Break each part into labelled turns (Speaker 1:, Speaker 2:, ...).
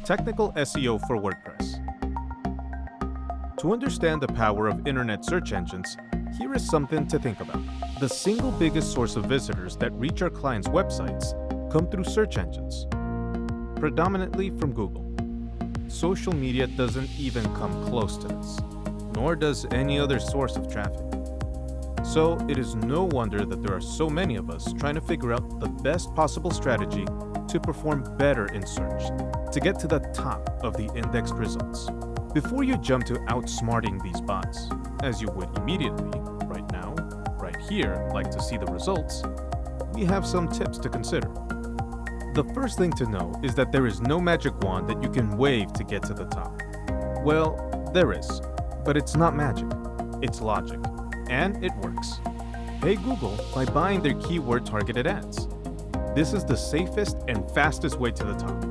Speaker 1: Technical SEO for WordPress. To understand the power of internet search engines, here is something to think about. The single biggest source of visitors that reach our clients' websites come through search engines, predominantly from Google. Social media doesn't even come close to this, nor does any other source of traffic. So it is no wonder that there are so many of us trying to figure out the best possible strategy to perform better in search, to get to the top of the indexed results. Before you jump to outsmarting these bots, as you would immediately, right now, right here, like to see the results, we have some tips to consider. The first thing to know is that there is no magic wand that you can wave to get to the top. Well, there is, but it's not magic, it's logic, and it works. Pay Google by buying their keyword targeted ads. This is the safest and fastest way to the top,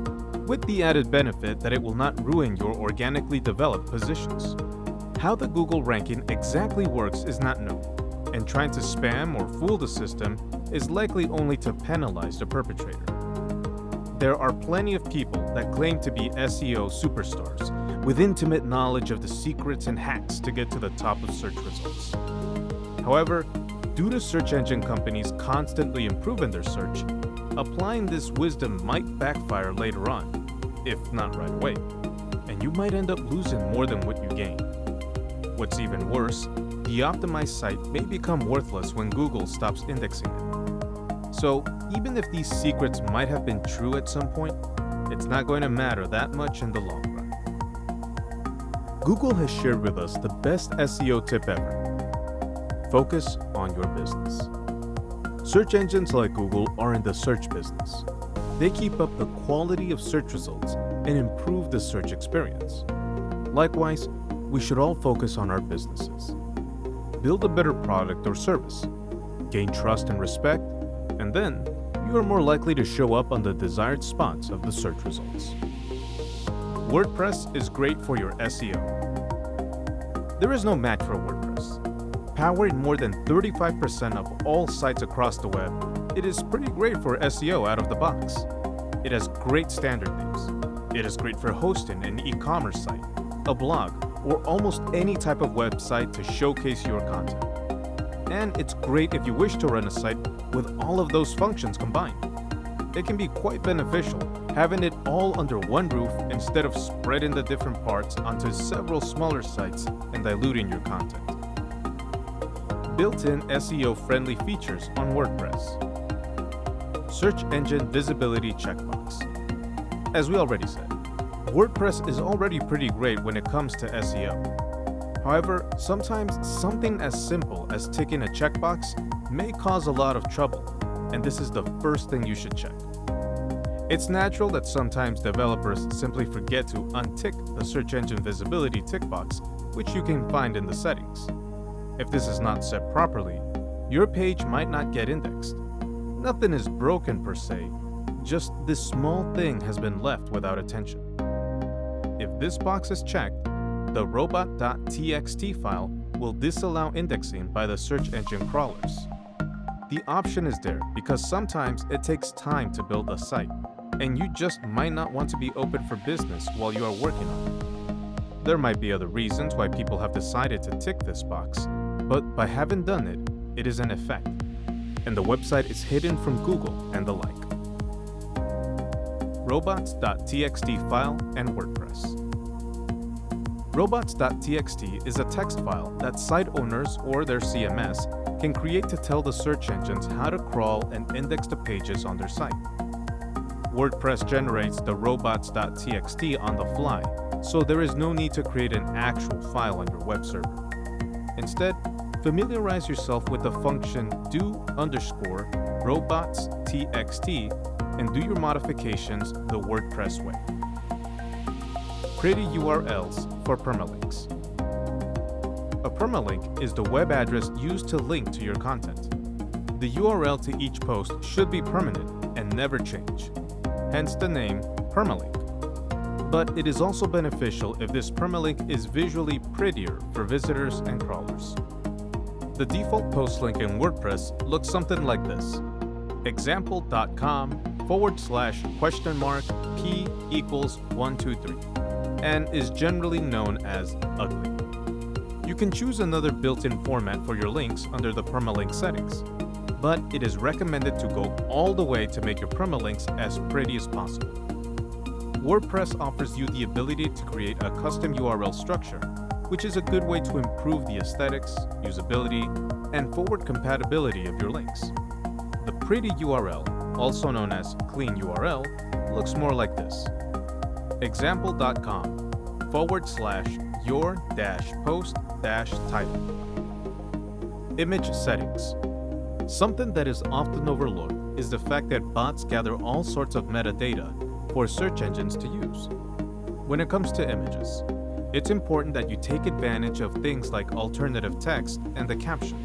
Speaker 1: with the added benefit that it will not ruin your organically developed positions. How the Google ranking exactly works is not known, and trying to spam or fool the system is likely only to penalize the perpetrator. There are plenty of people that claim to be SEO superstars with intimate knowledge of the secrets and hacks to get to the top of search results. However, due to search engine companies constantly improving their search, applying this wisdom might backfire later on, if not right away, and you might end up losing more than what you gain. What's even worse, the optimized site may become worthless when Google stops indexing it. So, even if these secrets might have been true at some point, it's not going to matter that much in the long run. Google has shared with us the best SEO tip ever. Focus on your business. Search engines like Google are in the search business. They keep up the quality of search results and improve the search experience. Likewise, we should all focus on our businesses. Build a better product or service, gain trust and respect, and then you are more likely to show up on the desired spots of the search results. WordPress is great for your SEO. There is no match for WordPress. Powering more than 35% of all sites across the web, it is pretty great for SEO out of the box. It has great standard themes. It is great for hosting an e-commerce site, a blog, or almost any type of website to showcase your content. And it's great if you wish to run a site with all of those functions combined. It can be quite beneficial having it all under one roof instead of spreading the different parts onto several smaller sites and diluting your content. Built-in SEO-friendly features on WordPress. Search engine visibility checkbox. As we already said, WordPress is already pretty great when it comes to SEO. However, sometimes something as simple as ticking a checkbox may cause a lot of trouble, and this is the first thing you should check. It's natural that sometimes developers simply forget to untick the search engine visibility tick box, which you can find in the settings. If this is not set properly, your page might not get indexed. Nothing is broken per se, just this small thing has been left without attention. If this box is checked, the Robots.txt file will disallow indexing by the search engine crawlers. The option is there because sometimes it takes time to build a site, and you just might not want to be open for business while you are working on it. There might be other reasons why people have decided to tick this box, but by having done it, it is in effect, and the website is hidden from Google and the like. Robots.txt file and WordPress. Robots.txt is a text file that site owners or their CMS can create to tell the search engines how to crawl and index the pages on their site. WordPress generates the robots.txt on the fly, so there is no need to create an actual file on your web server. Instead, familiarize yourself with the function do_robots.txt and do your modifications the WordPress way. Pretty URLs for permalinks. A permalink is the web address used to link to your content. The URL to each post should be permanent and never change, hence the name permalink. But it is also beneficial if this permalink is visually prettier for visitors and crawlers. The default post link in WordPress looks something like this: example.com /?p=123 and is generally known as ugly. You can choose another built-in format for your links under the permalink settings, but it is recommended to go all the way to make your permalinks as pretty as possible. WordPress offers you the ability to create a custom URL structure, which is a good way to improve the aesthetics, usability, and forward compatibility of your links. The pretty URL, also known as clean URL, looks more like this. example.com/your-post-title. Image settings. Something that is often overlooked is the fact that bots gather all sorts of metadata for search engines to use. When it comes to images, it's important that you take advantage of things like alternative text and the caption,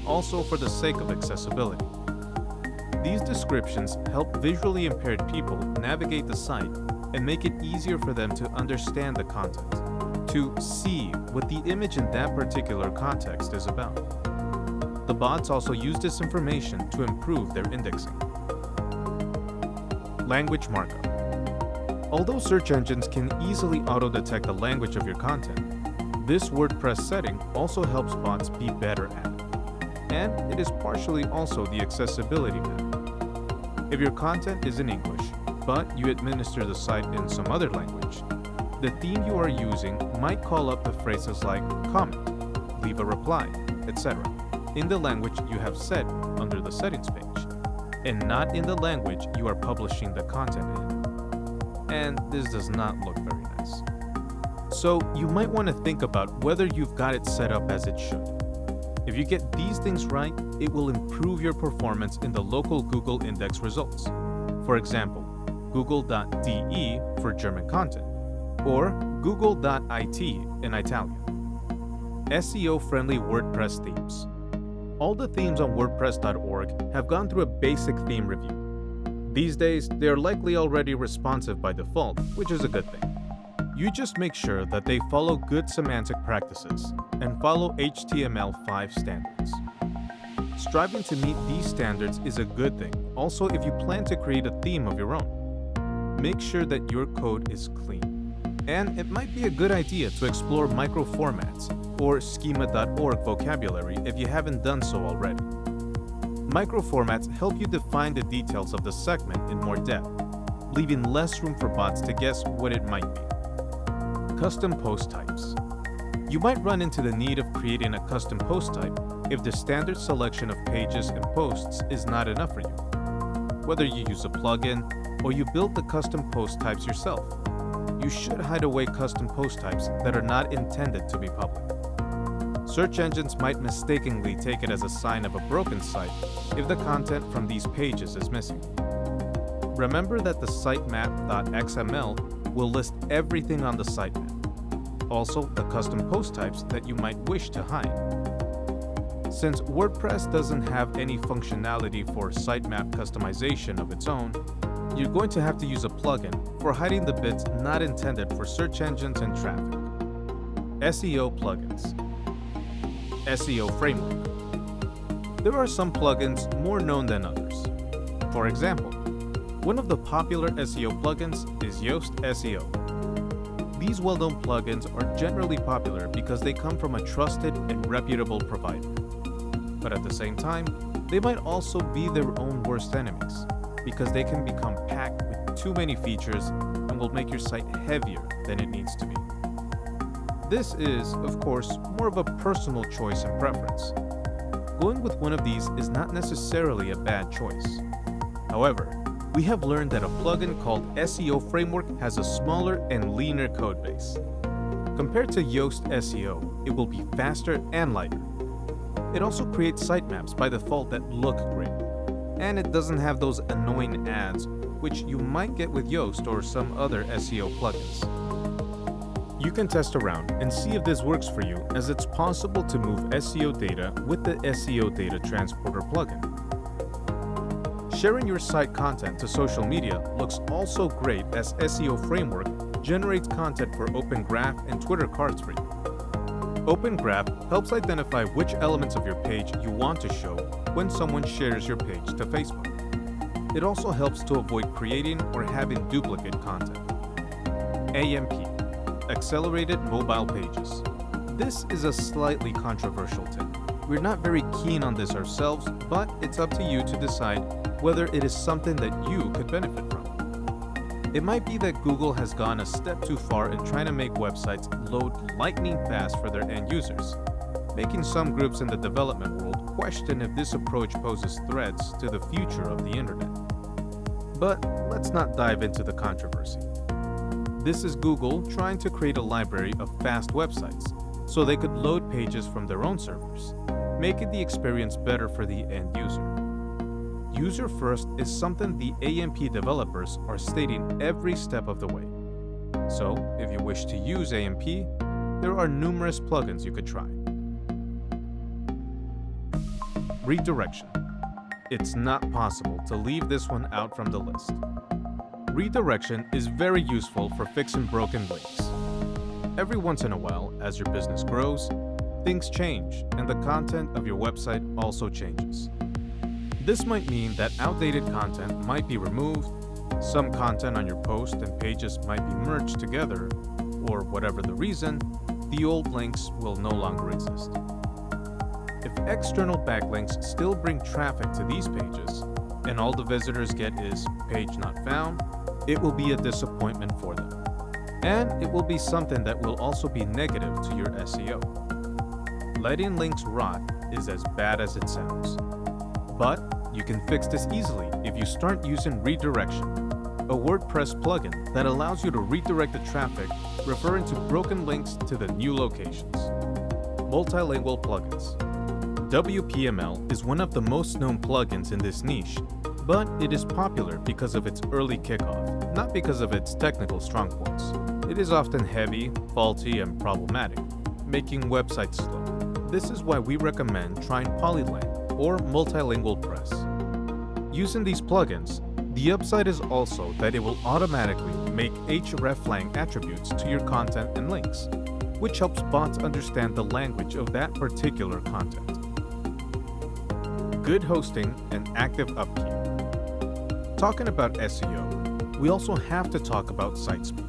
Speaker 1: also for the sake of accessibility. These descriptions help visually impaired people navigate the site and make it easier for them to understand the content, to see what the image in that particular context is about. The bots also use this information to improve their indexing. Language markup. Although search engines can easily auto-detect the language of your content, this WordPress setting also helps bots be better at it. And it is partially also the accessibility map. If your content is in English, but you administer the site in some other language, the theme you are using might call up the phrases like comment, leave a reply, etc. in the language you have set under the settings page, and not in the language you are publishing the content in. And this does not look very nice. So you might want to think about whether you've got it set up as it should. If you get these things right, it will improve your performance in the local Google index results. For example, google.de for German content, or google.it in Italian. SEO-friendly WordPress themes. All the themes on WordPress.org have gone through a basic theme review. These days, they are likely already responsive by default, which is a good thing. You just make sure that they follow good semantic practices and follow HTML5 standards. Striving to meet these standards is a good thing, also if you plan to create a theme of your own. Make sure that your code is clean. And it might be a good idea to explore Microformats or schema.org vocabulary if you haven't done so already. Microformats help you define the details of the segment in more depth, leaving less room for bots to guess what it might be. Custom post types. You might run into the need of creating a custom post type if the standard selection of pages and posts is not enough for you. Whether you use a plugin or you build the custom post types yourself, you should hide away custom post types that are not intended to be public. Search engines might mistakenly take it as a sign of a broken site if the content from these pages is missing. Remember that the sitemap.xml will list everything on the sitemap, also the custom post types that you might wish to hide. Since WordPress doesn't have any functionality for sitemap customization of its own, you're going to have to use a plugin for hiding the bits not intended for search engines and traffic. SEO plugins. SEO Framework. There are some plugins more known than others. For example, one of the popular SEO plugins is Yoast SEO. These well-known plugins are generally popular because they come from a trusted and reputable provider. But at the same time, they might also be their own worst enemies because they can become packed with too many features and will make your site heavier than it needs to be. This is, of course, more of a personal choice and preference. Going with one of these is not necessarily a bad choice. However, we have learned that a plugin called SEO Framework has a smaller and leaner code base. Compared to Yoast SEO, it will be faster and lighter. It also creates sitemaps by default that look great. And it doesn't have those annoying ads, which you might get with Yoast or some other SEO plugins. You can test around and see if this works for you, as it's possible to move SEO data with the SEO Data Transporter plugin. Sharing your site content to social media looks also great, as SEO Framework generates content for Open Graph and Twitter cards for you. Open Graph helps identify which elements of your page you want to show when someone shares your page to Facebook. It also helps to avoid creating or having duplicate content. AMP, Accelerated Mobile Pages. This is a slightly controversial tip. We're not very keen on this ourselves, but it's up to you to decide whether it is something that you could benefit from. It might be that Google has gone a step too far in trying to make websites load lightning fast for their end users, making some groups in the development world question if this approach poses threats to the future of the internet. But let's not dive into the controversy. This is Google trying to create a library of fast websites so they could load pages from their own servers, making the experience better for the end user. User first is something the AMP developers are stating every step of the way. So, if you wish to use AMP, there are numerous plugins you could try. Redirection. It's not possible to leave this one out from the list. Redirection is very useful for fixing broken links. Every once in a while, as your business grows, things change and the content of your website also changes. This might mean that outdated content might be removed, some content on your post and pages might be merged together, or whatever the reason, the old links will no longer exist. If external backlinks still bring traffic to these pages, and all the visitors get is "page not found," it will be a disappointment for them. And it will be something that will also be negative to your SEO. Letting links rot is as bad as it sounds. But you can fix this easily if you start using Redirection, a WordPress plugin that allows you to redirect the traffic referring to broken links to the new locations. Multilingual plugins. WPML is one of the most known plugins in this niche, but it is popular because of its early kickoff, not because of its technical strong points. It is often heavy, faulty, and problematic, making websites slow. This is why we recommend trying Polylang or MultilingualPress. Using these plugins, the upside is also that it will automatically make hreflang attributes to your content and links, which helps bots understand the language of that particular content. Good hosting and active upkeep. Talking about SEO, we also have to talk about site speed.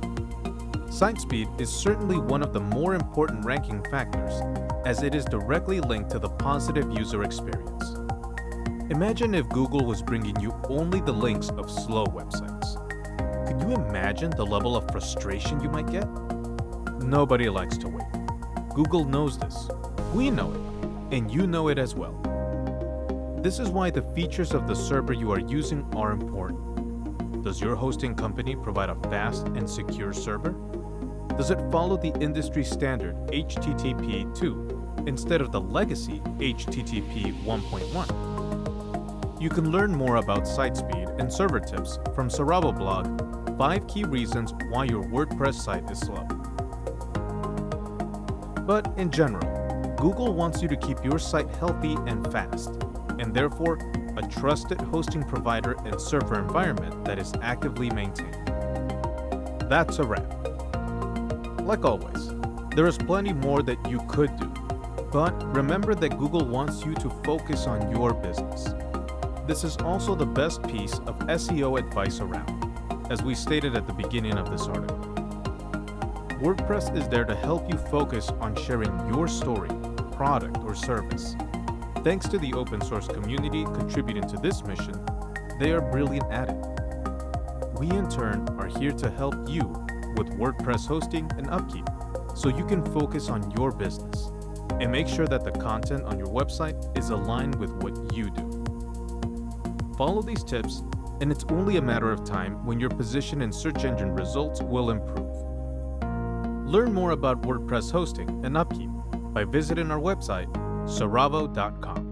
Speaker 1: Site speed is certainly one of the more important ranking factors, as it is directly linked to the positive user experience. Imagine if Google was bringing you only the links of slow websites. Could you imagine the level of frustration you might get? Nobody likes to wait. Google knows this. We know it, and you know it as well. This is why the features of the server you are using are important. Does your hosting company provide a fast and secure server? Does it follow the industry standard HTTP 2 instead of the legacy HTTP 1.1? You can learn more about site speed and server tips from Sarabo blog, 5 Key Reasons Why Your WordPress Site is Slow. But in general, Google wants you to keep your site healthy and fast, and therefore a trusted hosting provider and server environment that is actively maintained. That's a wrap. Like always, there is plenty more that you could do, but remember that Google wants you to focus on your business. This is also the best piece of SEO advice around, as we stated at the beginning of this article. WordPress is there to help you focus on sharing your story, product, or service. Thanks to the open source community contributing to this mission, they are brilliant at it. We in turn are here to help you with WordPress hosting and upkeep, so you can focus on your business and make sure that the content on your website is aligned with what you do. Follow these tips, and it's only a matter of time when your position in search engine results will improve. Learn more about WordPress hosting and upkeep by visiting our website, Sarabo.com.